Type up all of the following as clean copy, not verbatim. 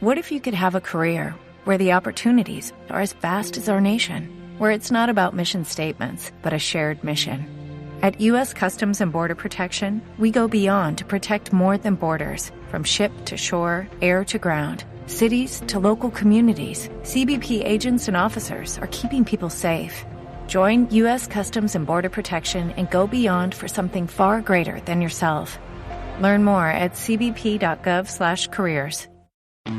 What if you could have a career where the opportunities are as vast as our nation, where it's not about mission statements, but a shared mission? At U.S. Customs and Border Protection, we go beyond to protect more than borders. From ship to shore, air to ground, cities to local communities, CBP agents and officers are keeping people safe. Join U.S. Customs and Border Protection and go beyond for something far greater than yourself. Learn more at cbp.gov/careers.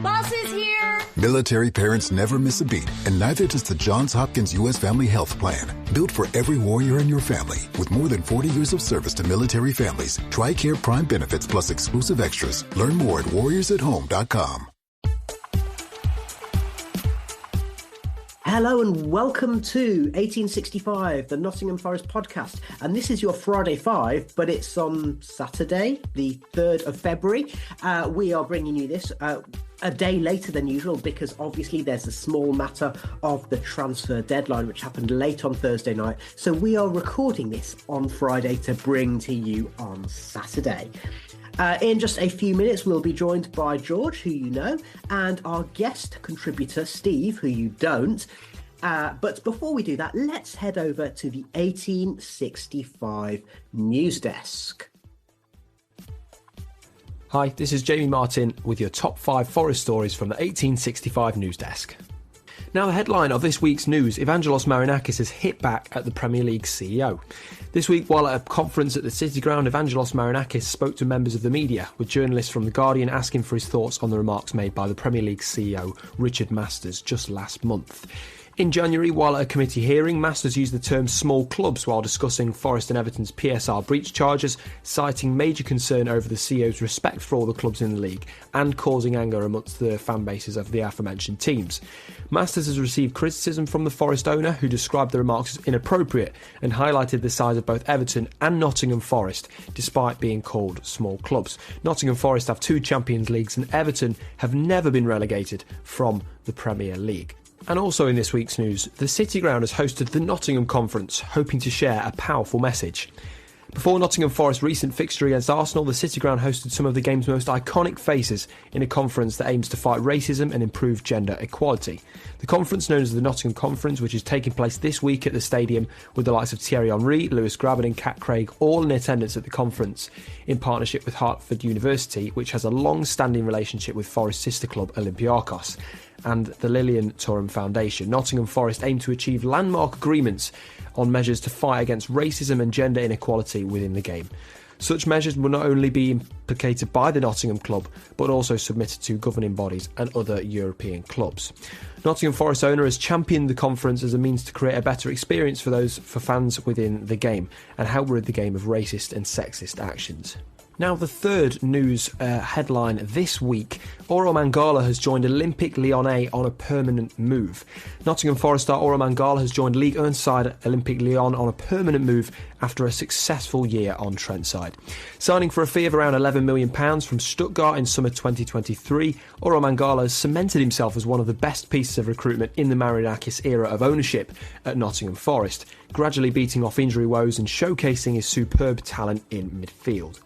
Boss is here! Military parents never miss a beat, and neither does the Johns Hopkins U.S. Family Health Plan. Built for every warrior in your family. With more than 40 years of service to military families, TRICARE Prime benefits plus exclusive extras. Learn more at warriorsathome.com. Hello and welcome to 1865, the Nottingham Forest Podcast. And this is your Friday 5, but it's on Saturday, the 3rd of February. We are bringing you this a day later than usual because obviously there's a small matter of the transfer deadline, which happened late on Thursday night. So we are recording this on Friday to bring to you on Saturday. In just a few minutes, we'll be joined by George, who you know, and our guest contributor, Steve, who you don't. But before we do that, let's head over to the 1865 news desk. Hi, this is Jamie Martin with your top 5 Forest stories from the 1865 news desk. Now, the headline of this week's news, Evangelos Marinakis has hit back at the Premier League's CEO. This week, while at a conference at the City Ground, Evangelos Marinakis spoke to members of the media, with journalists from The Guardian asking for his thoughts on the remarks made by the Premier League CEO, Richard Masters, just last month. In January, while at a committee hearing, Masters used the term small clubs while discussing Forest and Everton's PSR breach charges, citing major concern over the CEO's respect for all the clubs in the league and causing anger amongst the fan bases of the aforementioned teams. Masters has received criticism from the Forest owner, who described the remarks as inappropriate and highlighted the size of both Everton and Nottingham Forest, despite being called small clubs. Nottingham Forest have 2 Champions Leagues and Everton have never been relegated from the Premier League. And also in this week's news, the City Ground has hosted the Nottingham Conference, hoping to share a powerful message. Before Nottingham Forest's recent fixture against Arsenal, the City Ground hosted some of the game's most iconic faces in a conference that aims to fight racism and improve gender equality. The conference, known as the Nottingham Conference, which is taking place this week at the stadium with the likes of Thierry Henry, Lewis Graben and Cat Craig all in attendance at the conference, in partnership with Hertford University, which has a long-standing relationship with Forest sister club Olympiakos, and the Lyon Foundation. Nottingham Forest aim to achieve landmark agreements on measures to fight against racism and gender inequality within the game. Such measures will not only be implicated by the Nottingham club, but also submitted to governing bodies and other European clubs. Nottingham Forest owner has championed the conference as a means to create a better experience for fans within the game and help rid the game of racist and sexist actions. Now, the third news headline this week, Orel Mangala has joined Olympique Lyonnais on a permanent move. Nottingham Forest star Orel Mangala has joined Ligue 1 side Olympique Lyon on a permanent move after a successful year on Trentside. Signing for a fee of around £11 million from Stuttgart in summer 2023, Orel Mangala has cemented himself as one of the best pieces of recruitment in the Marinakis era of ownership at Nottingham Forest, gradually beating off injury woes and showcasing his superb talent in midfield.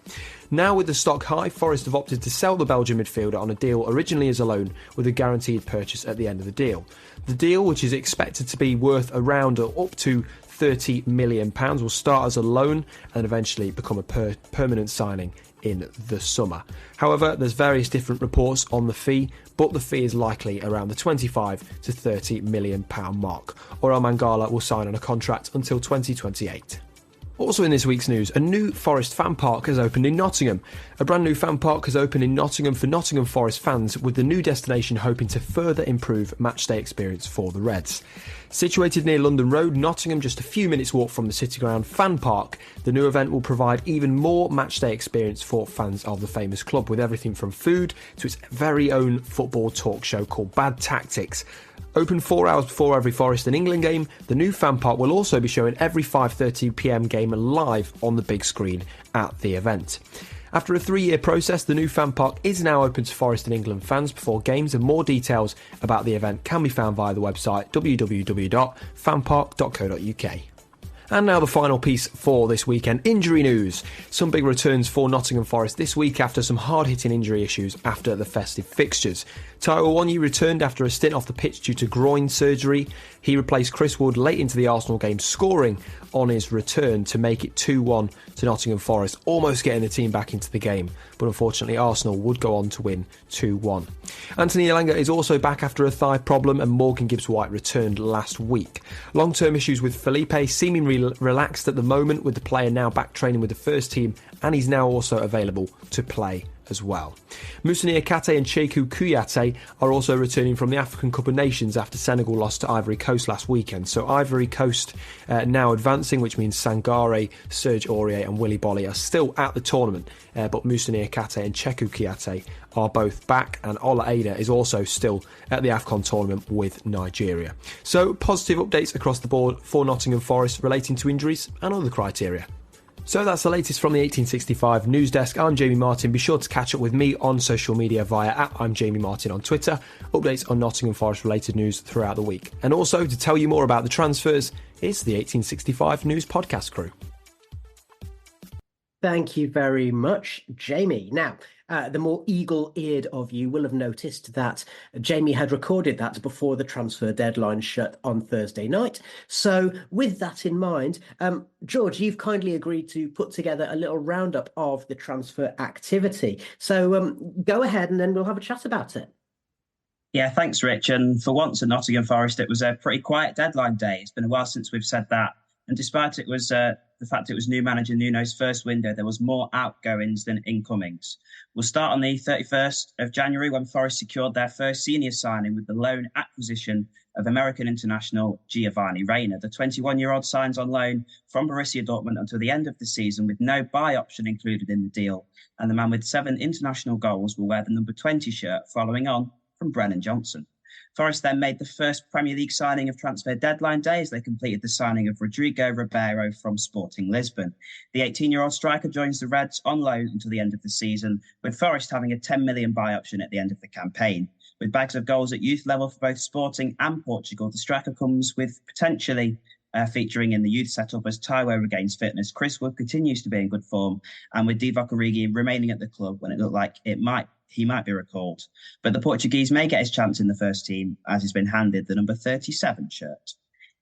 Now, with the stock high, Forest have opted to sell the Belgian midfielder on a deal originally as a loan with a guaranteed purchase at the end of the deal. The deal, which is expected to be worth around or up to £30 million, will start as a loan and eventually become a permanent signing in the summer. However, there's various different reports on the fee, but the fee is likely around the £25 to £30 million mark. Orel Mangala will sign on a contract until 2028. Also in this week's news, a new Forest fan park has opened in Nottingham. A brand new fan park has opened in Nottingham for Nottingham Forest fans, with the new destination hoping to further improve matchday experience for the Reds. Situated near London Road, Nottingham, just a few minutes walk from the City Ground fan park, the new event will provide even more matchday experience for fans of the famous club, with everything from food to its very own football talk show called Bad Tactics. Open 4 hours before every Forest and England game, the new fan park will also be showing every 5:30pm game live on the big screen at the event. After a 3-year process, the new fan park is now open to Forest and England fans before games, and more details about the event can be found via the website www.fanpark.co.uk. And now the final piece for this weekend, injury news. Some big returns for Nottingham Forest this week after some hard-hitting injury issues after the festive fixtures. Taiwo Awoniyi returned after a stint off the pitch due to groin surgery. He replaced Chris Wood late into the Arsenal game, scoring on his return to make it 2-1 to Nottingham Forest, almost getting the team back into the game. But unfortunately, Arsenal would go on to win 2-1. Anthony Elanga is also back after a thigh problem, and Morgan Gibbs-White returned last week. Long-term issues with Felipe seemingly relaxed at the moment, with the player now back training with the first team, and he's now also available to play as well. Moussa Niakhaté and Cheikhou Kouyaté are also returning from the African Cup of Nations after Senegal lost to Ivory Coast last weekend. So Ivory Coast now advancing, which means Sangare, Serge Aurier and Willy Boly are still at the tournament, but Moussa Niakhaté and Cheikhou Kouyaté are both back, and Ola Aina is also still at the AFCON tournament with Nigeria. So positive updates across the board for Nottingham Forest relating to injuries and other criteria. So that's the latest from the 1865 news desk. I'm Jamie Martin. Be sure to catch up with me on social media via @I'mJamieMartin on Twitter. Updates on Nottingham Forest related news throughout the week. And also to tell you more about the transfers is the 1865 News podcast crew. Thank you very much, Jamie. Now, the more eagle-eared of you will have noticed that Jamie had recorded that before the transfer deadline shut on Thursday night. So with that in mind, George, you've kindly agreed to put together a little roundup of the transfer activity. So go ahead and then we'll have a chat about it. Yeah, thanks, Rich. And for once at Nottingham Forest, it was a pretty quiet deadline day. It's been a while since we've said that. And despite it was the fact it was new manager Nuno's first window, there was more outgoings than incomings. We'll start on the 31st of January when Forest secured their first senior signing with the loan acquisition of American international Giovanni Reina. The 21-year-old signs on loan from Borussia Dortmund until the end of the season with no buy option included in the deal. And the man with 7 international goals will wear the number 20 shirt, following on from Brennan Johnson. Forest then made the first Premier League signing of transfer deadline day as they completed the signing of Rodrigo Ribeiro from Sporting Lisbon. The 18-year-old striker joins the Reds on loan until the end of the season, with Forest having a 10 million buy option at the end of the campaign. With bags of goals at youth level for both Sporting and Portugal, the striker comes with potentially featuring in the youth setup as Taiwo regains fitness. Chris Wood continues to be in good form, and with Divock Origi remaining at the club when it looked like he might be recalled. But the Portuguese may get his chance in the first team, as he's been handed the number 37 shirt.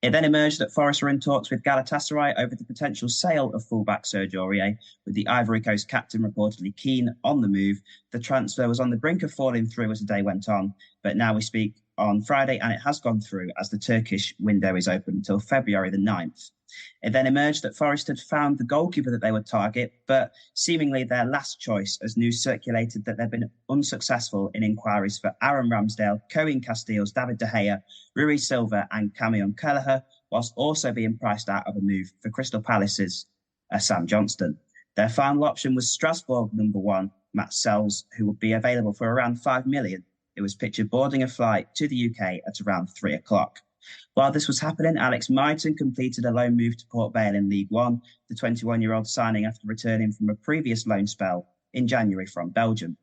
It then emerged that Forest were in talks with Galatasaray over the potential sale of fullback Serge Aurier, with the Ivory Coast captain reportedly keen on the move. The transfer was on the brink of falling through as the day went on, but now we speak on Friday and it has gone through as the Turkish window is open until February the 9th. It then emerged that Forest had found the goalkeeper that they would target, but seemingly their last choice, as news circulated that they've been unsuccessful in inquiries for Aaron Ramsdale, Cohen Casteels, David De Gea, Rui Silva and Camion Kelleher, whilst also being priced out of a move for Crystal Palace's Sam Johnston. Their final option was Strasbourg number 1, Matt Sells, who would be available for around 5 million. It was pictured boarding a flight to the UK at around 3 o'clock. While this was happening, Alex Myton completed a loan move to Port Vale in League One, the 21-year-old signing after returning from a previous loan spell in January from Belgium.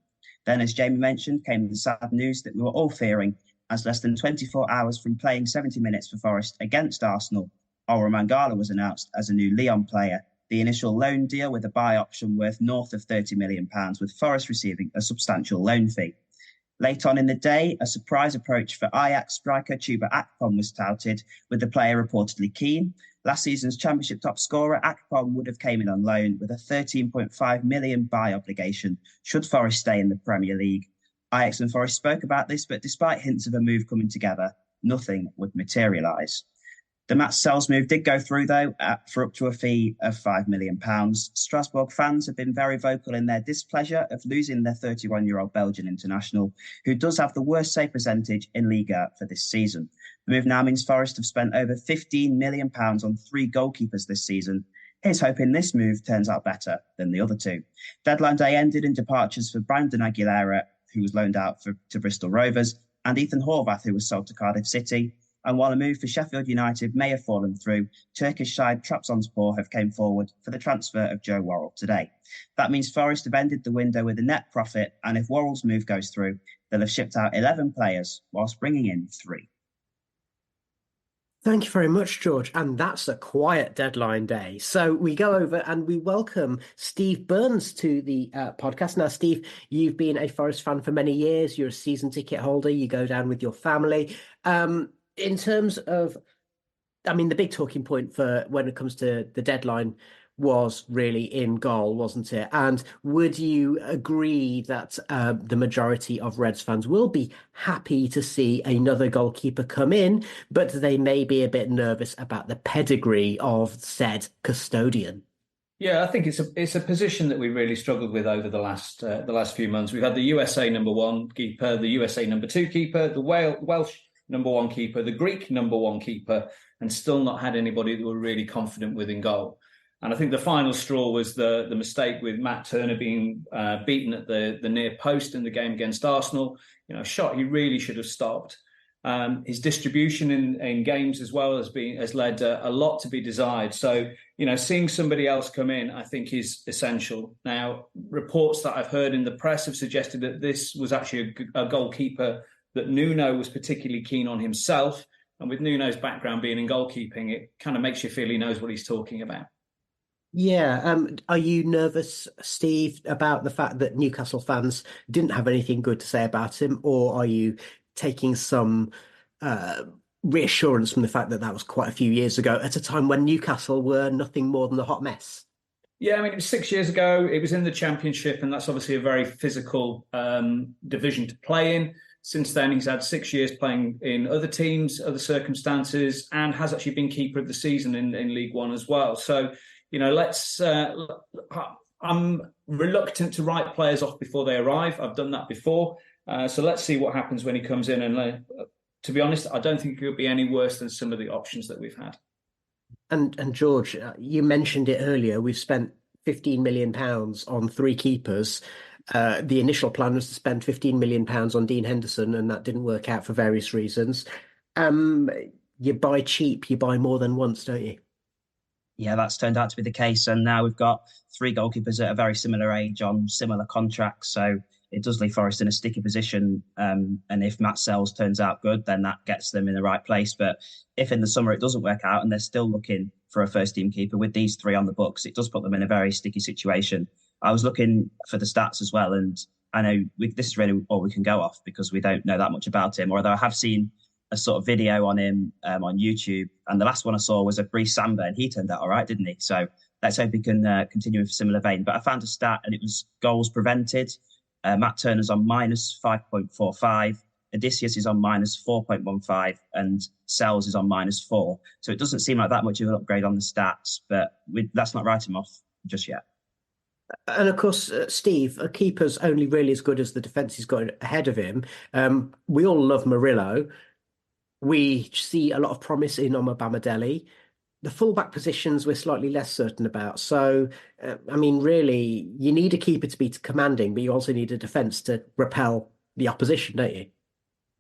Then, as Jamie mentioned, came the sad news that we were all fearing, as less than 24 hours from playing 70 minutes for Forest against Arsenal, Orel Mangala was announced as a new Lyon player. The initial loan deal with a buy option worth north of £30 million, with Forest receiving a substantial loan fee. Late on in the day, a surprise approach for Ajax striker Chuba Akpom was touted, with the player reportedly keen. Last season's championship top scorer, Akpom would have came in on loan with a £13.5 million buy obligation should Forest stay in the Premier League. Ajax and Forest spoke about this, but despite hints of a move coming together, nothing would materialise. The Matt Sells move did go through, though, for up to a fee of £5 million. Strasbourg fans have been very vocal in their displeasure of losing their 31-year-old Belgian international, who does have the worst save percentage in Liga for this season. The move now means Forest have spent over £15 million on 3 goalkeepers this season. Here's hoping this move turns out better than the other 2. Deadline day ended in departures for Brandon Aguilera, who was loaned out to Bristol Rovers, and Ethan Horvath, who was sold to Cardiff City. And while a move for Sheffield United may have fallen through, Turkish side Trabzonspor have came forward for the transfer of Joe Worrell today. That means Forest have ended the window with a net profit, and if Worrell's move goes through, they'll have shipped out 11 players whilst bringing in 3. Thank you very much, George. And that's a quiet deadline day. So we go over and we welcome Steve Burns to the podcast. Now, Steve, you've been a Forest fan for many years. You're a season ticket holder. You go down with your family. In terms of, the big talking point for when it comes to the deadline was really in goal, wasn't it? And would you agree that the majority of Reds fans will be happy to see another goalkeeper come in, but they may be a bit nervous about the pedigree of said custodian? Yeah, I think it's a position that we really struggled with over the last few months. We've had the USA number one keeper, the USA number two keeper, the Welsh number one keeper, the Greek number one keeper, and still not had anybody that we're really confident with in goal. And I think the final straw was the mistake with Matt Turner being beaten at the near post in the game against Arsenal. A shot he really should have stopped. His distribution in games as well has led a lot to be desired. So, seeing somebody else come in, I think is essential. Now, reports that I've heard in the press have suggested that this was actually a goalkeeper that Nuno was particularly keen on himself. And with Nuno's background being in goalkeeping, it kind of makes you feel he knows what he's talking about. Yeah. Are you nervous, Steve, about the fact that Newcastle fans didn't have anything good to say about him? Or are you taking some reassurance from the fact that was quite a few years ago at a time when Newcastle were nothing more than a hot mess? Yeah, it was 6 years ago. It was in the Championship, and that's obviously a very physical division to play in. Since then, he's had 6 years playing in other teams, other circumstances, and has actually been keeper of the season in League One as well. So, I'm reluctant to write players off before they arrive. I've done that before. So let's see what happens when he comes in. And to be honest, I don't think it could be any worse than some of the options that we've had. And George, you mentioned it earlier. We've spent £15 million on three keepers. The initial plan was to spend £15 million on Dean Henderson, and that didn't work out for various reasons. You buy cheap, you buy more than once, don't you? Yeah, that's turned out to be the case. And now we've got three goalkeepers at a very similar age on similar contracts. So it does leave Forest in a sticky position. And if Matt Sells turns out good, then that gets them in the right place. But if in the summer it doesn't work out and they're still looking for a first team keeper with these three on the books, it does put them in a very sticky situation. I was looking for the stats as well. And I know this is really all we can go off because we don't know that much about him. Although I have seen a sort of video on him on YouTube. And the last one I saw was a Brice Samba, and he turned out all right, didn't he? So let's hope he can continue in a similar vein. But I found a stat, and it was goals prevented. Matt Turner's on minus 5.45. Odysseus is on minus 4.15, and Sells is on minus 4. So it doesn't seem like that much of an upgrade on the stats, but that's not writing him off just yet. And of course, Steve, a keeper's only really as good as the defence he's got ahead of him. We all love Murillo. We see a lot of promise in Omobamidele. The fullback positions we're slightly less certain about. So, really, you need a keeper to be commanding, but you also need a defence to repel the opposition, don't you?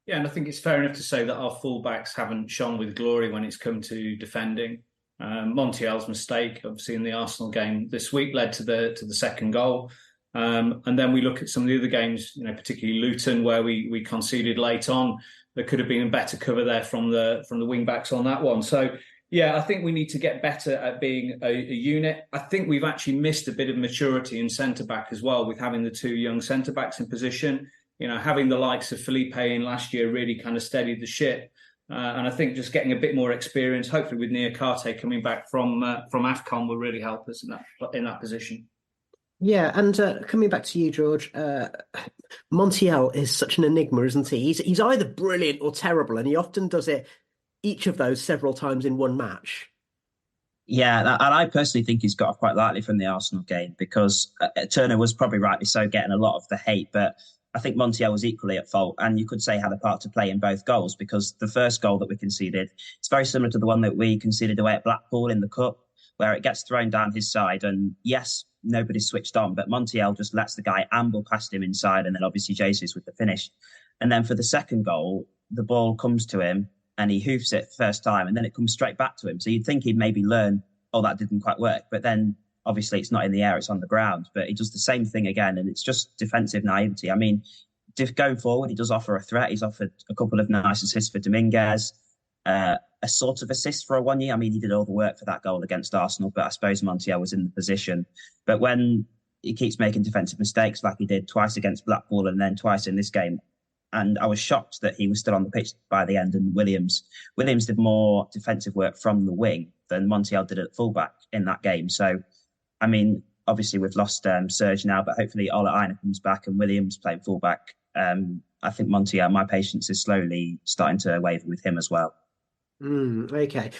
Yeah, and I think it's fair enough to say that our fullbacks haven't shone with glory when it's come to defending. Montiel's mistake, obviously, in the Arsenal game this week led to the second goal. And then we look at some of the other games, particularly Luton, where we conceded late on. There could have been a better cover there from the wing backs on that one. So, yeah, I think we need to get better at being a unit. I think we've actually missed a bit of maturity in centre-back as well with having the two young centre-backs in position. Having the likes of Felipe in last year really kind of steadied the ship. And I think just getting a bit more experience, hopefully with Niakate coming back from AFCON, will really help us in that position. Yeah, and coming back to you, George, Montiel is such an enigma, isn't he? He's either brilliant or terrible, and he often does it, each of those, several times in one match. Yeah, and I personally think he's got off quite lightly from the Arsenal game because Turner was probably rightly so getting a lot of the hate, but I think Montiel was equally at fault, and you could say had a part to play in both goals because the first goal that we conceded, it's very similar to the one that we conceded away at Blackpool in the Cup, where it gets thrown down his side, and yes, nobody's switched on, but Montiel just lets the guy amble past him inside, and then obviously Jesus with the finish. And then for the second goal, the ball comes to him and he hoofs it first time, and then it comes straight back to him. So you'd think he'd maybe learn, oh, that didn't quite work. But then obviously it's not in the air, it's on the ground. But he does the same thing again, and it's just defensive naivety. Going forward, he does offer a threat. He's offered a couple of nice assists for Dominguez. a sort of assist for a 1 year. I mean, he did all the work for that goal against Arsenal, but I suppose Montiel was in the position. But when he keeps making defensive mistakes like he did twice against Blackpool and then twice in this game, and I was shocked that he was still on the pitch by the end, and Williams did more defensive work from the wing than Montiel did at fullback in that game. So, I mean, obviously we've lost Serge now, but hopefully Ola Aina comes back and Williams playing fullback. I think Montiel, my patience is slowly starting to waver with him as well. Okay.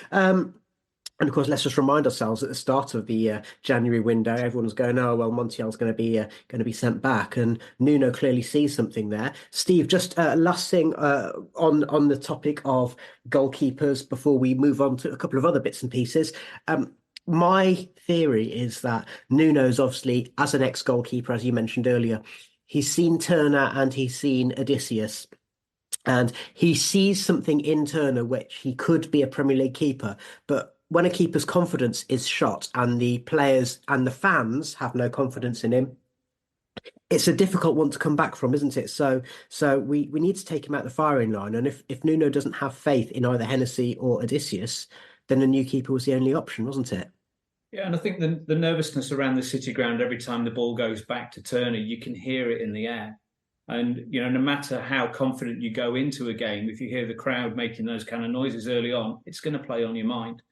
And of course, let's just remind ourselves at the start of the January window, everyone was going, "Oh well, Montiel's going to be sent back," and Nuno clearly sees something there. Steve, just last thing on the topic of goalkeepers before we move on to a couple of other bits and pieces. My theory is that Nuno's obviously, as an ex-goalkeeper, as you mentioned earlier, he's seen Turner and he's seen Odysseus. And he sees something in Turner which he could be a Premier League keeper. But when a keeper's confidence is shot and the players and the fans have no confidence in him, it's a difficult one to come back from, isn't it? So we need to take him out the firing line. And if Nuno doesn't have faith in either Hennessy or Odysseus, then a new keeper was the only option, wasn't it? Yeah, and I think the nervousness around the City ground every time the ball goes back to Turner, you can hear it in the air. And, you know, no matter how confident you go into a game, if you hear the crowd making those kind of noises early on, it's going to play on your mind.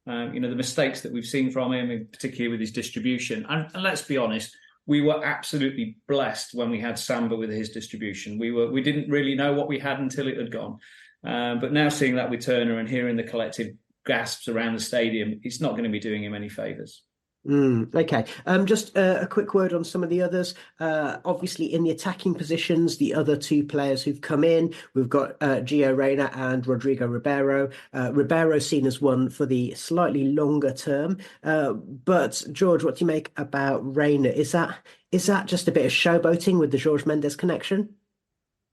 You know, the mistakes that we've seen from him, particularly with his distribution. And let's be honest, we were absolutely blessed when we had Samba with his distribution. We didn't really know what we had until it had gone. But now seeing that with Turner and hearing the collective gasps around the stadium, it's not going to be doing him any favours. Okay. Just a quick word on some of the others. Obviously, in the attacking positions, the other two players who've come in, we've got Gio Reyna and Rodrigo Ribeiro. Ribeiro seen as one for the slightly longer term. But George, what do you make about Reyna? Is that just a bit of showboating with the Jorge Mendes connection?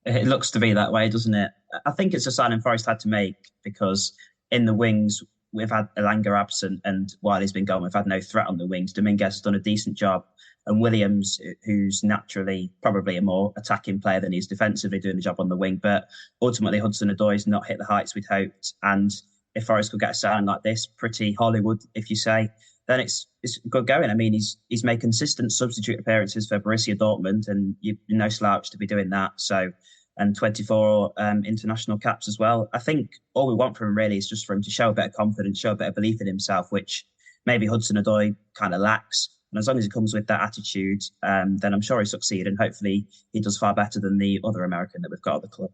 It looks to be that way, doesn't it? I think it's a signing Forest had to make because in the wings, we've had Elanga absent, and while he's been gone, we've had no threat on the wings. Dominguez has done a decent job, and Williams, who's naturally probably a more attacking player than he is defensively, doing the job on the wing. But ultimately, Hudson-Odoi's not hit the heights we'd hoped. And if Forest could get a signing like this, pretty Hollywood, if you say, then it's good going. I mean, he's made consistent substitute appearances for Borussia Dortmund, and you're no slouch to be doing that. So. And 24 international caps as well. I think all we want from him really is just for him to show a bit of confidence, show a bit of belief in himself, which maybe Hudson-Odoi kind of lacks. And as long as he comes with that attitude, then I'm sure he'll succeed. And hopefully he does far better than the other American that we've got at the club.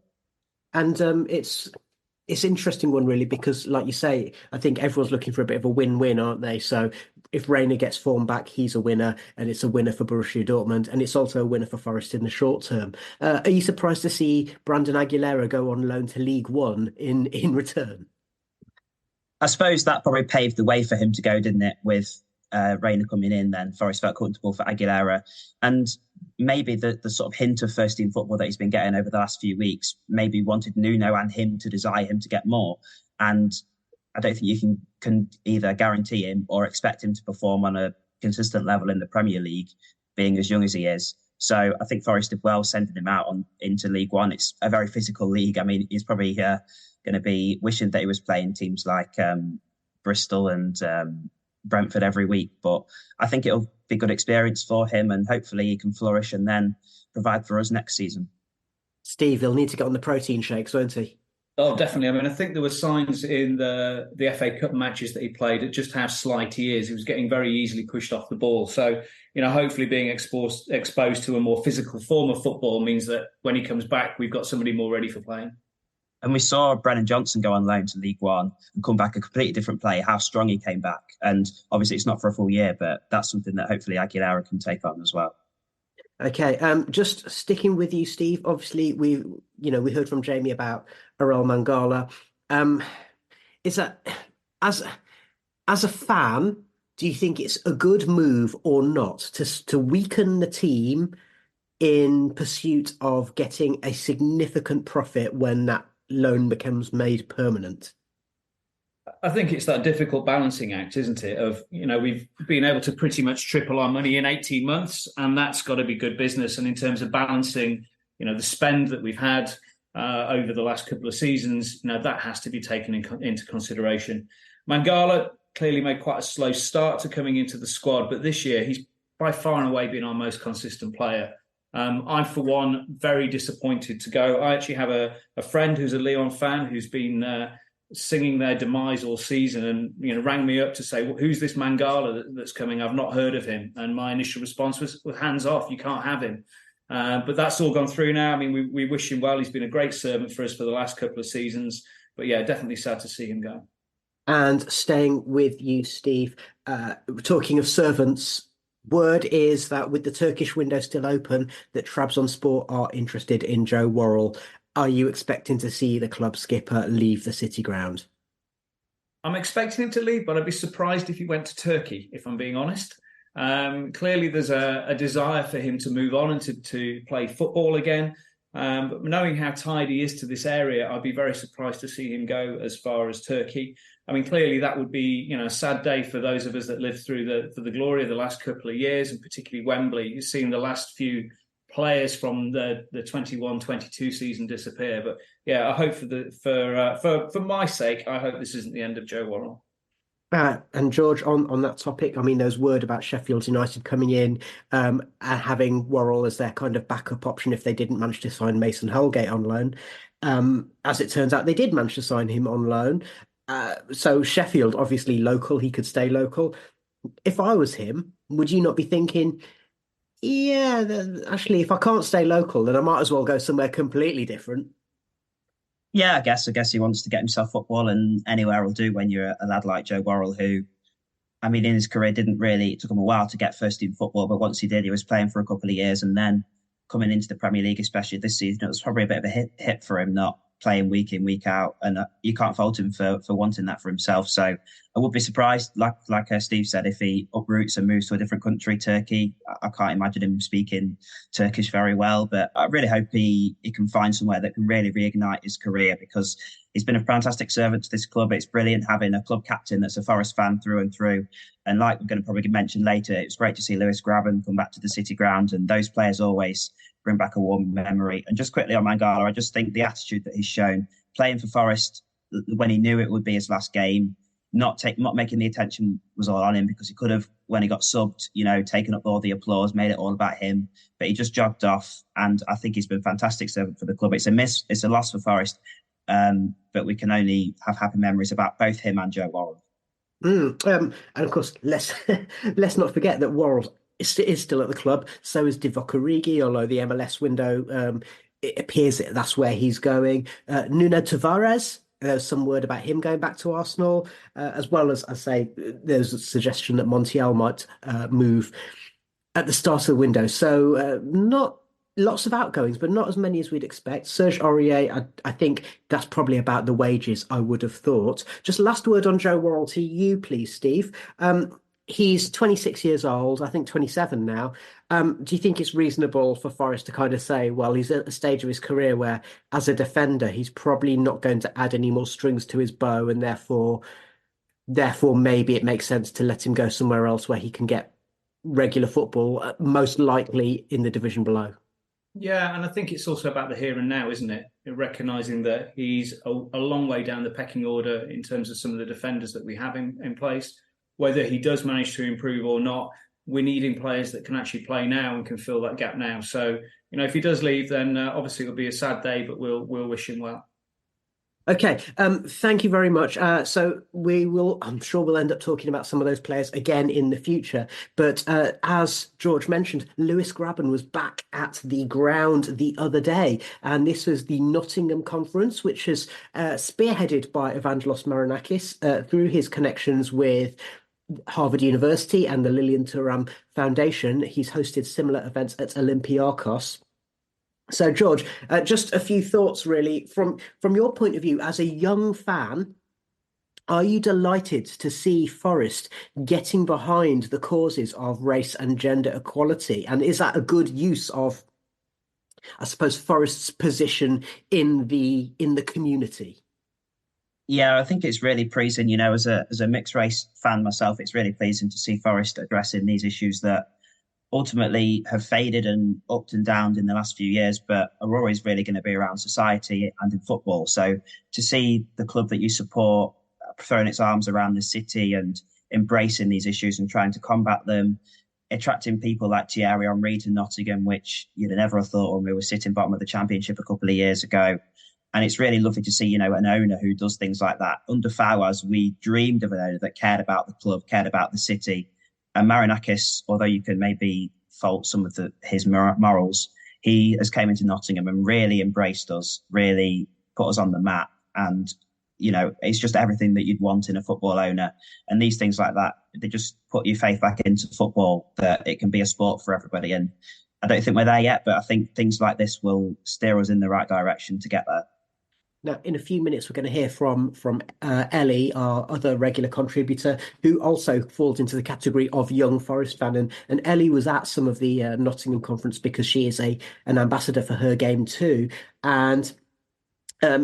And it's an interesting one, really, because like you say, I think everyone's looking for a bit of a win-win, aren't they? So if Reyna gets form back, he's a winner, and it's a winner for Borussia Dortmund, and it's also a winner for Forest in the short term. Are you surprised to see Brandon Aguilera go on loan to League One in return? I suppose that probably paved the way for him to go, didn't it? With Reyna coming in, then Forest felt comfortable for Aguilera. And maybe the sort of hint of first team football that he's been getting over the last few weeks maybe wanted Nuno and him to desire him to get more. And I don't think you can either guarantee him or expect him to perform on a consistent level in the Premier League, being as young as he is. So I think Forest did well sending him out into League One. It's a very physical league. I mean, he's probably going to be wishing that he was playing teams like Bristol and Brentford every week. But I think it'll be a good experience for him, and hopefully he can flourish and then provide for us next season. Steve, he'll need to get on the protein shakes, won't he? Oh, definitely. I mean, I think there were signs in the FA Cup matches that he played at just how slight he is. He was getting very easily pushed off the ball. So, you know, hopefully being exposed to a more physical form of football means that when he comes back, we've got somebody more ready for playing. And we saw Brennan Johnson go on loan to League One and come back a completely different player, how strong he came back. And obviously it's not for a full year, but that's something that hopefully Aguilera can take on as well. Okay, just sticking with you, Steve. Obviously, we heard from Jamie about Orel Mangala. Is that as a fan, do you think it's a good move or not to weaken the team in pursuit of getting a significant profit when that loan becomes made permanent? I think it's that difficult balancing act, isn't it? Of, you know, we've been able to pretty much triple our money in 18 months, and that's got to be good business. And in terms of balancing, you know, the spend that we've had over the last couple of seasons, that has to be taken into consideration. Mangala clearly made quite a slow start to coming into the squad, but this year he's by far and away been our most consistent player. I'm, for one, very disappointed to go. I actually have a friend who's a Lyon fan who's been singing their demise all season and rang me up to say, well, who's this Mangala that's coming? I've not heard of him. And my initial response was, well, hands off, you can't have him. But that's all gone through now. I mean, we wish him well. He's been a great servant for us for the last couple of seasons. But yeah, definitely sad to see him go. And staying with you, Steve, talking of servants, word is that with the Turkish window still open, that Trabzonspor are interested in Joe Worrell. Are you expecting to see the club skipper leave the City ground? I'm expecting him to leave, but I'd be surprised if he went to Turkey, if I'm being honest. Clearly, there's a desire for him to move on and to play football again. But knowing how tied he is to this area, I'd be very surprised to see him go as far as Turkey. I mean, clearly that would be, a sad day for those of us that lived through the glory of the last couple of years, and particularly Wembley. You've seen the last few players from the 21-22 season disappear. But yeah, I hope for my sake, I hope this isn't the end of Joe Worrell. And George, on that topic, I mean, there's word about Sheffield United coming in and having Worrell as their kind of backup option if they didn't manage to sign Mason Holgate on loan. As it turns out, they did manage to sign him on loan. So Sheffield, obviously local, he could stay local. If I was him, would you not be thinking, yeah, actually, if I can't stay local, then I might as well go somewhere completely different? Yeah, I guess he wants to get himself football, and anywhere will do when you're a lad like Joe Worrell, who, I mean, in his career it took him a while to get first team football, but once he did, he was playing for a couple of years, and then coming into the Premier League, especially this season, it was probably a bit of a hit for him, not playing week in, week out, and you can't fault him for wanting that for himself. So I would be surprised, like Steve said, if he uproots and moves to a different country, Turkey. I can't imagine him speaking Turkish very well, but I really hope he can find somewhere that can really reignite his career, because he's been a fantastic servant to this club. It's brilliant having a club captain that's a Forest fan through and through. And like we're going to probably mention later, it was great to see Lewis Graben come back to the City ground, and those players always bring back a warm memory. And just quickly on Mangala, I just think the attitude that he's shown playing for Forest when he knew it would be his last game, not making the attention was all on him, because he could have, when he got subbed, taken up all the applause, made it all about him, but he just jogged off. And I think he's been a fantastic servant for the club. It's a loss for Forest, but we can only have happy memories about both him and Joe Worrell. And of course, let's not forget that Worrell is still at the club. So is Divock Origi, although the MLS window, it appears that that's where he's going. Nuno Tavares, there's some word about him going back to Arsenal, as well as, I say, there's a suggestion that Montiel might move at the start of the window. So not lots of outgoings, but not as many as we'd expect. Serge Aurier, I think that's probably about the wages I would have thought. Just last word on Joe Worrell to you, please, Steve. He's 26 years old, I think 27 now. Do you think it's reasonable for Forest to kind of say, well, he's at a stage of his career where, as a defender, he's probably not going to add any more strings to his bow, and therefore maybe it makes sense to let him go somewhere else where he can get regular football, most likely in the division below? Yeah, and I think it's also about the here and now, isn't it? Recognising that he's a long way down the pecking order in terms of some of the defenders that we have in place. Whether he does manage to improve or not, we're needing players that can actually play now and can fill that gap now. So, if he does leave, then obviously it'll be a sad day, but we'll wish him well. Okay, thank you very much. So I'm sure we'll end up talking about some of those players again in the future. But as George mentioned, Lewis Graben was back at the ground the other day. And this was the Nottingham Conference, which is spearheaded by Evangelos Marinakis through his connections with Harvard University and the Lilian Thuram Foundation. He's hosted similar events at Olympiakos. So, George, just a few thoughts, really, from your point of view as a young fan. Are you delighted to see Forest getting behind the causes of race and gender equality? And is that a good use of, I suppose, Forest's position in the community? Yeah, I think it's really pleasing, as a mixed race fan myself, it's really pleasing to see Forest addressing these issues that ultimately have faded and upped and downed in the last few years, but are always really going to be around society and in football. So to see the club that you support throwing its arms around the city and embracing these issues and trying to combat them, attracting people like Thierry Henry to Nottingham, which you'd never have thought when we were sitting bottom of the Championship a couple of years ago. And it's really lovely to see, an owner who does things like that. Under Fawaz, we dreamed of an owner that cared about the club, cared about the city. And Marinakis, although you can maybe fault some of his morals, he has came into Nottingham and really embraced us, really put us on the map. And, it's just everything that you'd want in a football owner. And these things like that, they just put your faith back into football, that it can be a sport for everybody. And I don't think we're there yet, but I think things like this will steer us in the right direction to get there. Now, in a few minutes, we're going to hear from Ellie, our other regular contributor, who also falls into the category of young Forest fan. And Ellie was at some of the Nottingham Conference because she is an ambassador for her game too. And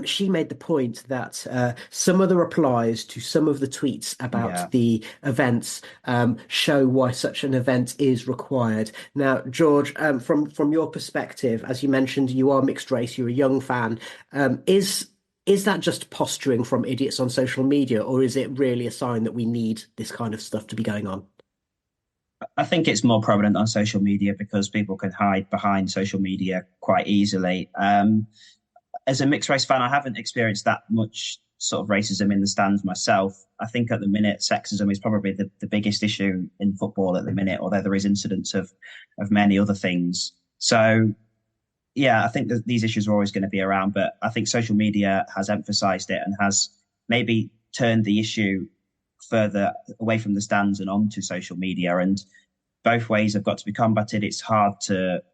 she made the point that some of the replies to some of the tweets about the events show why such an event is required. Now, George, from your perspective, as you mentioned, you are mixed race, you're a young fan. Is that just posturing from idiots on social media, or is it really a sign that we need this kind of stuff to be going on? I think it's more prominent on social media because people can hide behind social media quite easily. As a mixed race fan, I haven't experienced that much sort of racism in the stands myself. I think at the minute, sexism is probably the biggest issue in football at the minute, although there is incidents of many other things. So, yeah, I think that these issues are always going to be around, but I think social media has emphasised it and has maybe turned the issue further away from the stands and onto social media. And both ways have got to be combated. It's hard to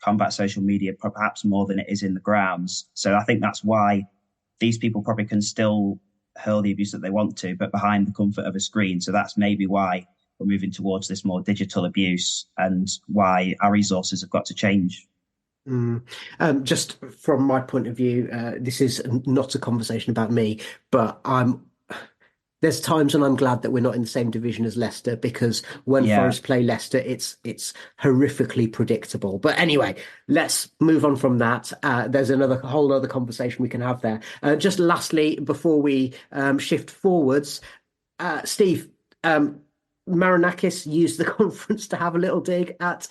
combat social media perhaps more than it is in the grounds. So I think that's why these people probably can still hurl the abuse that they want to, but behind the comfort of a screen. So that's maybe why we're moving towards this more digital abuse and why our resources have got to change. Just from my point of view, this is not a conversation about me, but there's times when I'm glad that we're not in the same division as Leicester, because when Forest play Leicester, it's horrifically predictable. But anyway, let's move on from that. There's whole other conversation we can have there. Just lastly, before we shift forwards, Steve, Marinakis used the conference to have a little dig at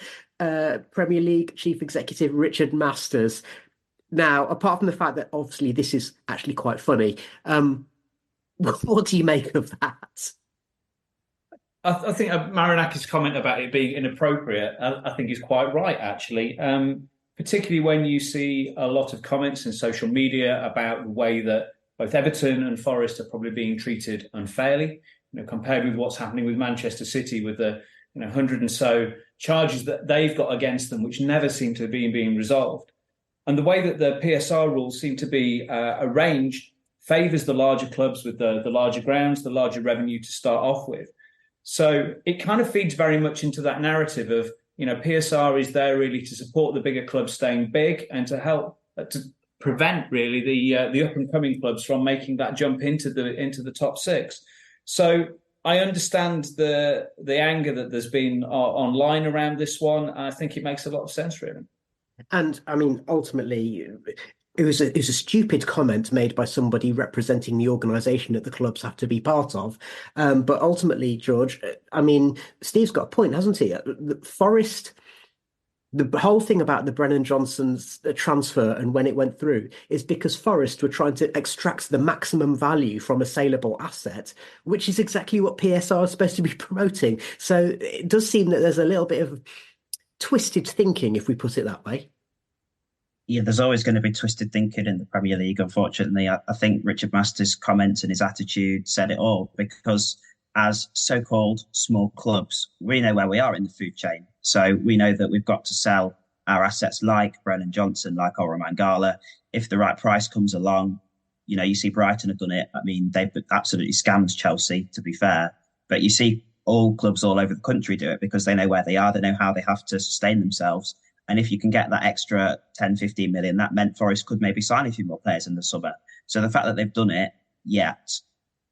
Premier League Chief Executive Richard Masters. Now, apart from the fact that obviously this is actually quite funny, what do you make of that? I think Marinakis' comment about it being inappropriate, I think is quite right, actually. Particularly when you see a lot of comments in social media about the way that both Everton and Forest are probably being treated unfairly, compared with what's happening with Manchester City, with the 100 and so charges that they've got against them, which never seem to be being resolved. And the way that the PSR rules seem to be arranged favours the larger clubs with the larger grounds, the larger revenue to start off with. So it kind of feeds very much into that narrative of, PSR is there really to support the bigger clubs staying big and to help to prevent really the up and coming clubs from making that jump into the top six. So I understand the anger that there's been online around this one. I think it makes a lot of sense, really. And I mean, ultimately, it was a stupid comment made by somebody representing the organisation that the clubs have to be part of. But ultimately, George, I mean, Steve's got a point, hasn't he? Forest, the whole thing about the Brennan Johnson's transfer and when it went through is because Forest were trying to extract the maximum value from a saleable asset, which is exactly what PSR is supposed to be promoting. So it does seem that there's a little bit of twisted thinking, if we put it that way. Yeah, there's always going to be twisted thinking in the Premier League, unfortunately. I think Richard Masters' comments and his attitude said it all, because as so-called small clubs, we know where we are in the food chain. So we know that we've got to sell our assets like Brennan Johnson, like Orel Mangala. If the right price comes along, you see Brighton have done it. I mean, they've absolutely scammed Chelsea, to be fair. But you see all clubs all over the country do it because they know where they are. They know how they have to sustain themselves. And if you can get that extra 10, 15 million, that meant Forest could maybe sign a few more players in the summer. So the fact that they've done it yet,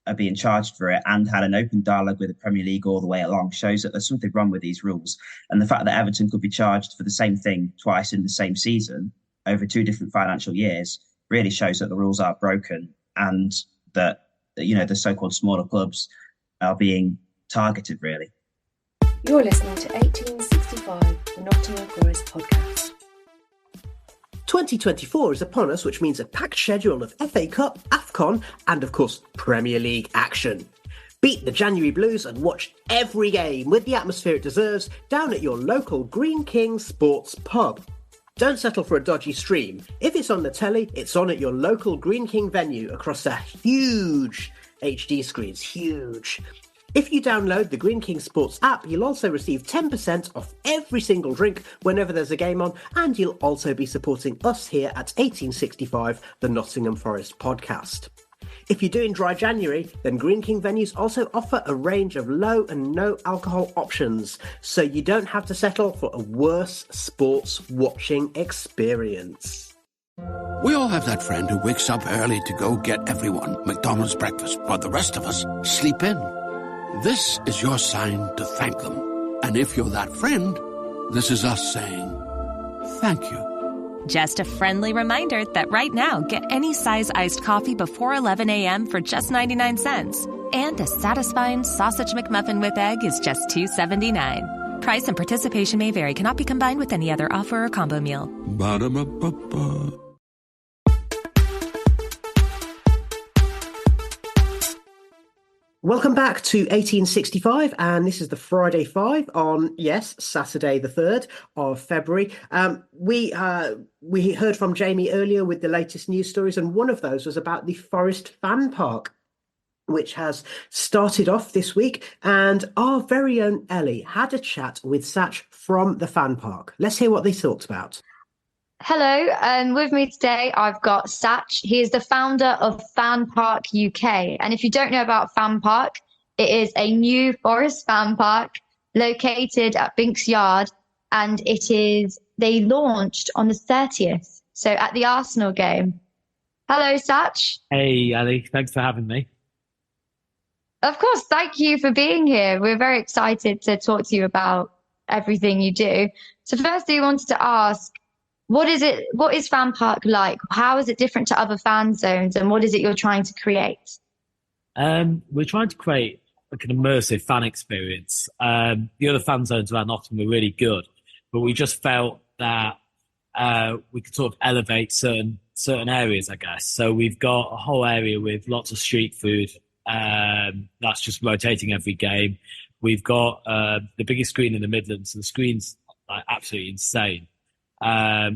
are being charged for it and had an open dialogue with the Premier League all the way along shows that there's something wrong with these rules. And the fact that Everton could be charged for the same thing twice in the same season over 2 different financial years really shows that the rules are broken and that, the so-called smaller clubs are being targeted, really. You're listening to 1865, the Nottingham Forest Podcast. 2024 is upon us, which means a packed schedule of FA Cup, AFCON, and of course, Premier League action. Beat the January Blues and watch every game with the atmosphere it deserves down at your local Green King Sports pub. Don't settle for a dodgy stream. If it's on the telly, it's on at your local Green King venue across a huge HD screens. Huge. If you download the Green King Sports app, you'll also receive 10% off every single drink whenever there's a game on, and you'll also be supporting us here at 1865, the Nottingham Forest Podcast. If you're doing dry January, then Green King venues also offer a range of low and no alcohol options, so you don't have to settle for a worse sports watching experience. We all have that friend who wakes up early to go get everyone McDonald's breakfast, while the rest of us sleep in. This is your sign to thank them. And if you're that friend, this is us saying thank you. Just a friendly reminder that right now, get any size iced coffee before 11 a.m. for just 99 cents. And a satisfying sausage McMuffin with egg is just $2.79. Price and participation may vary. Cannot be combined with any other offer or combo meal. Ba-da-ba-ba-ba. Welcome back to 1865, and this is the Friday 5 on, yes, Saturday the 3rd of February. We heard from Jamie earlier with the latest news stories, and one of those was about the Forest Fan Park, which has started off this week, and our very own Ellie had a chat with Sach from the Fan Park. Let's hear what they talked about. Hello, and with me today, I've got Sach. He is the founder of Fan Park UK. And if you don't know about Fan Park, it is a new forest fan park located at Binks Yard. And they launched on the 30th, so at the Arsenal game. Hello, Sach. Hey, Ali. Thanks for having me. Of course, thank you for being here. We're very excited to talk to you about everything you do. So firstly, we wanted to ask, what is Fan Park like? How is it different to other fan zones, and what is it you're trying to create? We're trying to create like an immersive fan experience. The other fan zones around Nottingham were really good, but we just felt that we could sort of elevate certain areas, I guess. So we've got a whole area with lots of street food that's just rotating every game. We've got the biggest screen in the Midlands, and the screen's like absolutely insane.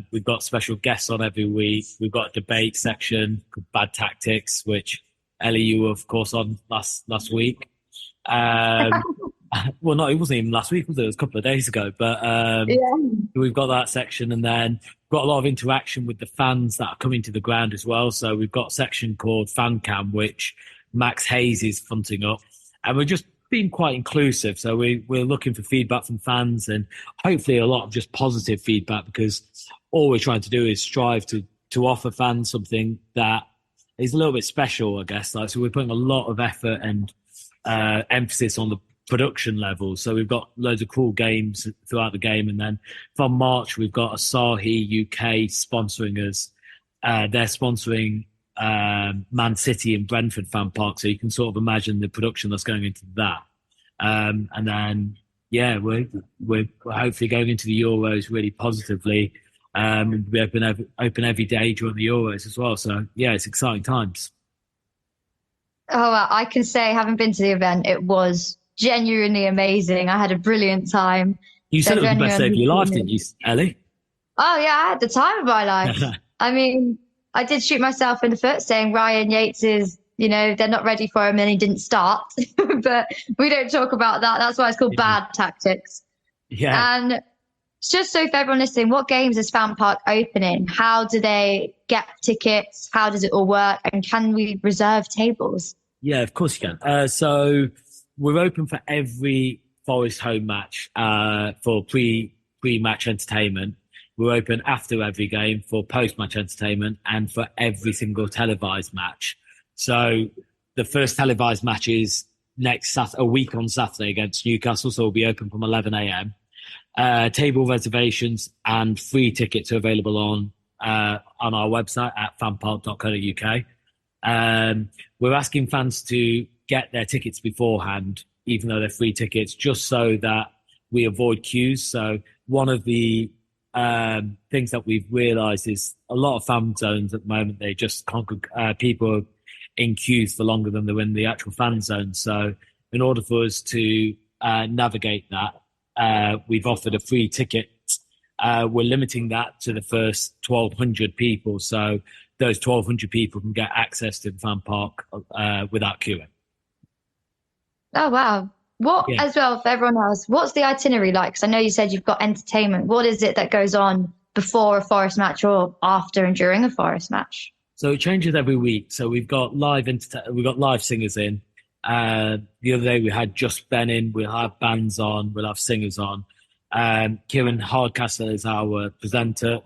We've got special guests on every week. We've got a debate section called Bad Tactics, which Ellie, you were of course on last week. Well, no, it wasn't even last week, was it? It was a couple of days ago. But We've got that section, and then we've got a lot of interaction with the fans that are coming to the ground as well. So we've got a section called Fan Cam, which Max Hayes is fronting up, and we're just being quite inclusive. So we're looking for feedback from fans, and hopefully a lot of just positive feedback, because all we're trying to do is strive to offer fans something that is a little bit special, I guess. So we're putting a lot of effort and emphasis on the production level. So we've got loads of cool games throughout the game, and then from March we've got Asahi UK sponsoring us. They're sponsoring Man City and Brentford Fan Park, so you can sort of imagine the production that's going into that. And then we're hopefully going into the Euros really positively. We open every day during the Euros as well, so yeah, it's exciting times. Oh, well, I can say, having been to the event, it was genuinely amazing. I had a brilliant time. You said it was the best day of your life, didn't you, Ellie? Oh yeah, I had the time of my life. I mean, I did shoot myself in the foot saying Ryan Yates is, they're not ready for him and he didn't start. But we don't talk about that. That's why it's called Bad Tactics. Yeah. And just so for everyone listening, what games is Fan Park opening? How do they get tickets? How does it all work? And can we reserve tables? Yeah, of course you can. So we're open for every Forest home match for pre-match entertainment. We're open after every game for post-match entertainment and for every single televised match. So the first televised match is a week on Saturday against Newcastle, so we'll be open from 11 a.m. Table reservations and free tickets are available on our website at fanpark.co.uk. We're asking fans to get their tickets beforehand, even though they're free tickets, just so that we avoid queues. So one of the things that we've realised is a lot of fan zones at the moment, they just people in queues for longer than they're in the actual fan zone. So in order for us to navigate that, we've offered a free ticket. We're limiting that to the first 1,200 people. So those 1,200 people can get access to the fan park without queuing. Oh, wow. As well, for everyone else, what's the itinerary like? Because I know you said you've got entertainment. What is it that goes on before a Forest match or after and during a Forest match? So it changes every week. So we've got live singers in. The other day we had Just Ben in. We'll have bands on. We'll have singers on. Kieran Hardcastle is our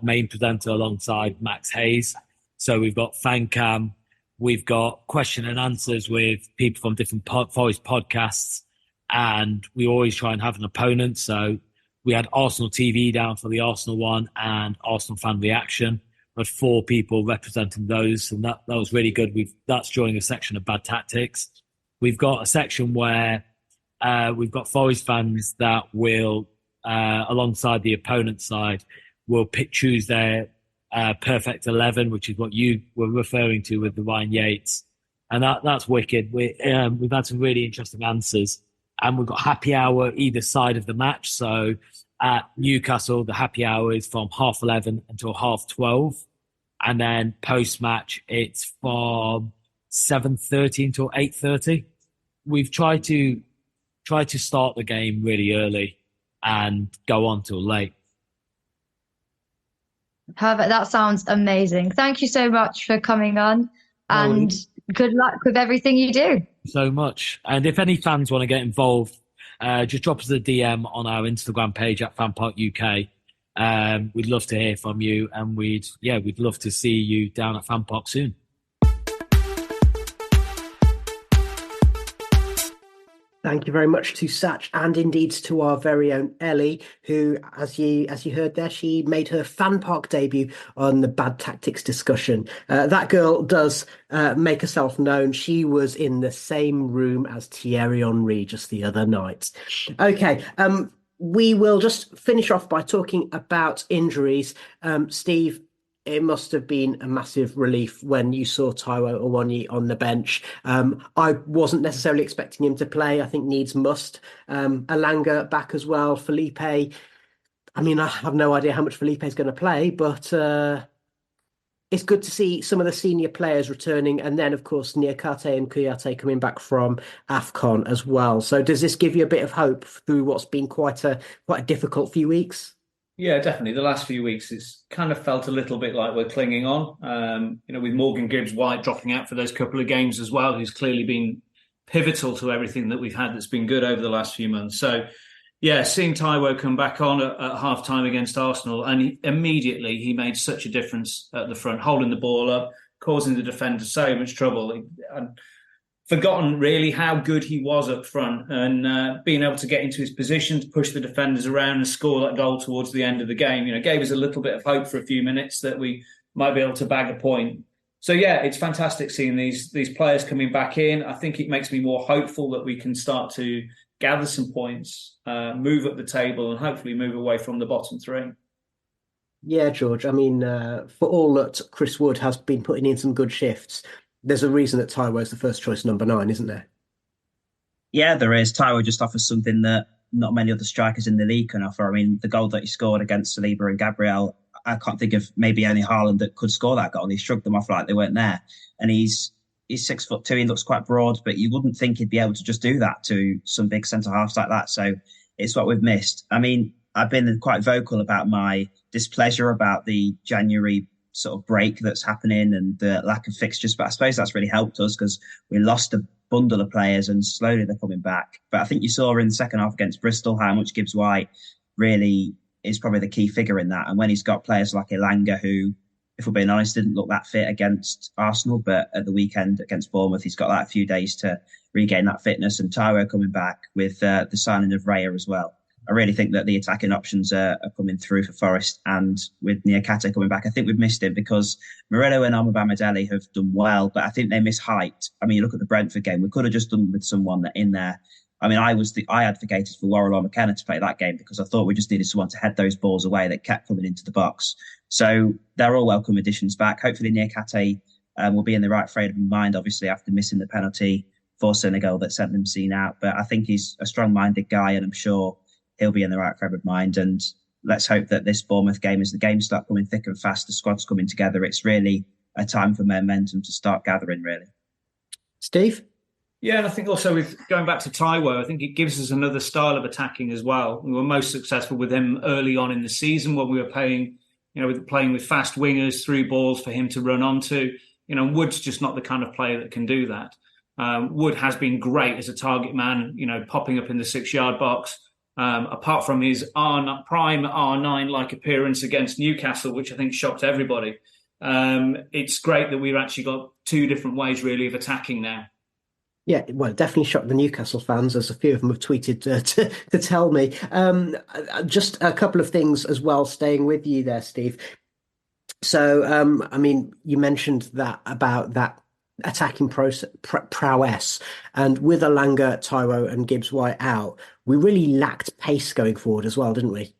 main presenter alongside Max Hayes. So we've got fan cam. We've got question and answers with people from different Forest podcasts. And we always try and have an opponent. So we had Arsenal TV down for the Arsenal one and Arsenal fan reaction. We had 4 people representing those, and that was really good. That's during a section of bad tactics. We've got a section where we've got Forest fans that will, alongside the opponent side, will choose their perfect 11, which is what you were referring to with the Ryan Yates. And that's wicked. We've had some really interesting answers. And we've got happy hour either side of the match. So at Newcastle, the happy hour is from 11:30 until 12:30. And then post-match, it's from 7:30 until 8:30. We've tried to start the game really early and go on till late. Perfect. That sounds amazing. Thank you so much for coming on, and good luck with everything you do. So much. And if any fans want to get involved, just drop us a DM on our Instagram page at FanParkUK. We'd love to hear from you, and we'd love to see you down at Fan Park soon. Thank you very much to Sach, and indeed to our very own Ellie, who, as you heard there, she made her Fan Park debut on the Bad Tactics discussion. That girl does make herself known. She was in the same room as Thierry Henry just the other night. Okay, we will just finish off by talking about injuries. Steve, it must have been a massive relief when you saw Taiwo Awoniyi on the bench. I wasn't necessarily expecting him to play. I think needs must. Elanga back as well. Felipe. I mean, I have no idea how much Felipe is going to play, but it's good to see some of the senior players returning. And then, of course, Niakate and Kouyaté coming back from AFCON as well. So does this give you a bit of hope through what's been quite a difficult few weeks? Yeah, definitely. The last few weeks, it's kind of felt a little bit like we're clinging on. With Morgan Gibbs-White dropping out for those couple of games as well, who's clearly been pivotal to everything that we've had that's been good over the last few months. So, yeah, seeing Taiwo come back on at half-time against Arsenal, and immediately he made such a difference at the front, holding the ball up, causing the defender so much trouble. I'd forgotten really how good he was up front, and being able to get into his position to push the defenders around and score that goal towards the end of the game, gave us a little bit of hope for a few minutes that we might be able to bag a point. So yeah, it's fantastic seeing these players coming back in. I think it makes me more hopeful that we can start to gather some points, move up the table, and hopefully move away from the bottom 3. Yeah, George. I mean, for all that Chris Wood has been putting in some good shifts, there's a reason that Taiwo is the first choice number 9, isn't there? Yeah, there is. Taiwo just offers something that not many other strikers in the league can offer. I mean, the goal that he scored against Saliba and Gabriel, I can't think of maybe only Haaland that could score that goal. He shrugged them off like they weren't there. And he's 6'2". He looks quite broad, but you wouldn't think he'd be able to just do that to some big centre halves like that. So it's what we've missed. I mean, I've been quite vocal about my displeasure about the January sort of break that's happening and the lack of fixtures, but I suppose that's really helped us because we lost a bundle of players and slowly they're coming back. But I think you saw in the second half against Bristol how much Gibbs-White really is probably the key figure in that. And when he's got players like Elanga who if we're being honest, didn't look that fit against Arsenal, but at the weekend against Bournemouth, he's got a few days to regain that fitness. And Taiwo coming back with the signing of Raya as well. I really think that the attacking options are coming through for Forest, and with Niakate coming back, I think we've missed him because Murillo and Omobamidele have done well, but I think they miss height. I mean, you look at the Brentford game, we could have just done with someone that in there. I mean, I advocated for Orel Mangala to play that game because I thought we just needed someone to head those balls away that kept coming into the box. So they're all welcome additions back. Hopefully Niakate will be in the right frame of mind, obviously, after missing the penalty for Senegal that sent them seen out. But I think he's a strong-minded guy, and I'm sure he'll be in the right frame of mind. And let's hope that this Bournemouth game, as the games start coming thick and fast, the squad's coming together, it's really a time for momentum to start gathering, really. Steve? Yeah, and I think also with going back to Taiwo, I think it gives us another style of attacking as well. We were most successful with him early on in the season when we were playing with fast wingers, through balls for him to run onto. Wood's just not the kind of player that can do that. Wood has been great as a target man, popping up in the 6-yard box. Apart from his prime R9-like appearance against Newcastle, which I think shocked everybody. It's great that we've actually got two different ways, really, of attacking now. Yeah, well, definitely shocked the Newcastle fans, as a few of them have tweeted to tell me. Just a couple of things as well, staying with you there, Steve. So, you mentioned that about that attacking prowess, and with Elanga, Taiwo and Gibbs-White out, we really lacked pace going forward as well, didn't we?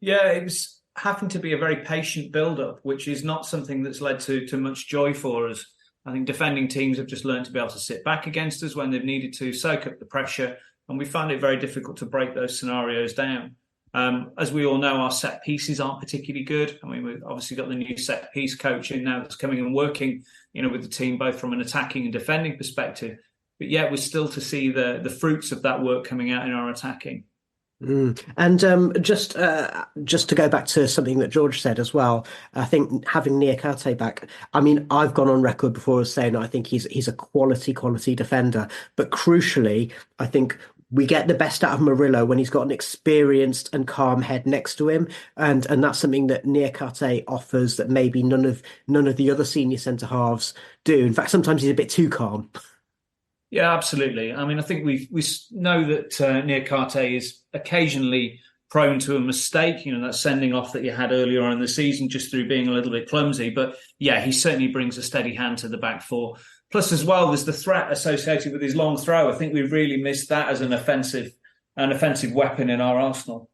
Yeah, it was having to be a very patient build-up, which is not something that's led to much joy for us. I think defending teams have just learned to be able to sit back against us when they've needed to, soak up the pressure, and we found it very difficult to break those scenarios down. As we all know, our set pieces aren't particularly good. I mean, we've obviously got the new set piece coach in now that's coming and working, with the team both from an attacking and defending perspective. But yet we're still to see the fruits of that work coming out in our attacking. And just to go back to something that George said as well, I think having Niakate back, I mean, I've gone on record before as saying I think he's a quality defender, but crucially, I think we get the best out of Murillo when he's got an experienced and calm head next to him, and that's something that Niakate offers that maybe none of the other senior centre halves do. In fact, sometimes he's a bit too calm. Yeah, absolutely. I mean, I think we know that Niakate is occasionally prone to a mistake, that sending off that you had earlier on in the season just through being a little bit clumsy. But yeah, he certainly brings a steady hand to the back four. Plus, as well, there's the threat associated with his long throw. I think we've really missed that as an offensive weapon in our arsenal.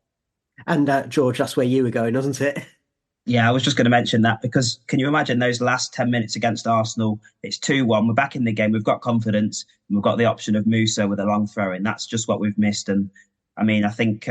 And George, that's where you were going, wasn't it? Yeah, I was just going to mention that because can you imagine those last 10 minutes against Arsenal? It's 2-1. We're back in the game. We've got confidence. And we've got the option of Musa with a long throw in. That's just what we've missed. And I mean, I think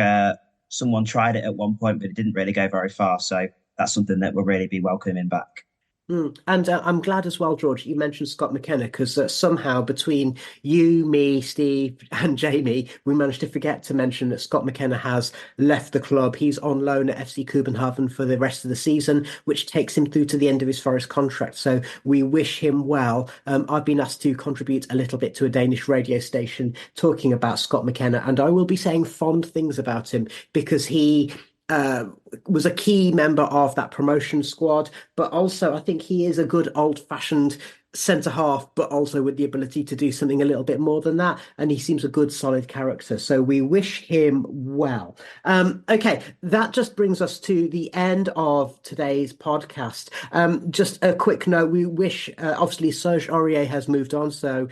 someone tried it at one point, but it didn't really go very far. So that's something that will really be welcoming back. And I'm glad as well, George, you mentioned Scott McKenna, because somehow between you, me, Steve and Jamie, we managed to forget to mention that Scott McKenna has left the club. He's on loan at FC Copenhagen for the rest of the season, which takes him through to the end of his Forest contract. So we wish him well. I've been asked to contribute a little bit to a Danish radio station talking about Scott McKenna, and I will be saying fond things about him because he was a key member of that promotion squad, but also I think he is a good old-fashioned centre half, but also with the ability to do something a little bit more than that, and he seems a good solid character, so we wish him well. Okay, that just brings us to the end of today's podcast. Just a quick note, we wish obviously Serge Aurier has moved on, so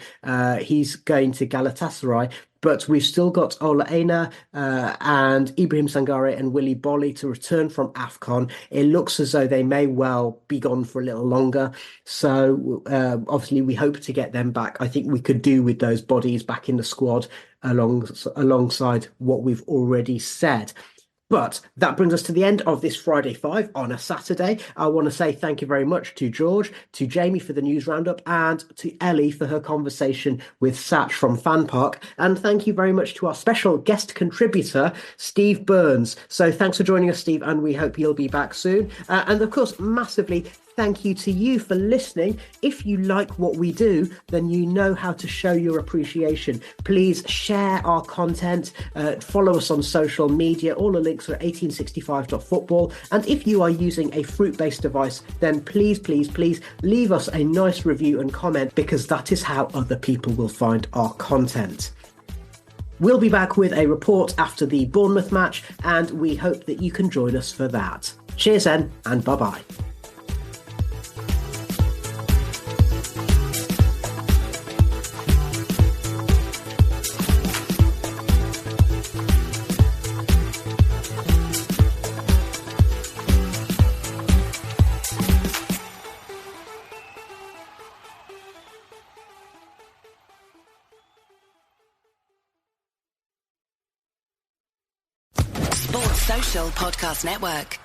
he's going to Galatasaray. But we've still got Ola Aina and Ibrahim Sangare and Willy Bolly to return from AFCON. It looks as though they may well be gone for a little longer. So obviously we hope to get them back. I think we could do with those bodies back in the squad alongside what we've already said. But that brings us to the end of this Friday 5 on a Saturday. I want to say thank you very much to George, to Jamie for the news roundup, and to Ellie for her conversation with Sach from Fan Park. And thank you very much to our special guest contributor, Steve Burns. So thanks for joining us, Steve, and we hope you'll be back soon. And of course, massively thank you to you for listening. If you like what we do, then you know how to show your appreciation. Please share our content, follow us on social media. All the links are at 1865.football. And if you are using a fruit-based device, then please leave us a nice review and comment, because that is how other people will find our content. We'll be back with a report after the Bournemouth match, and we hope that you can join us for that. Cheers then, and bye-bye. Social Podcast Network.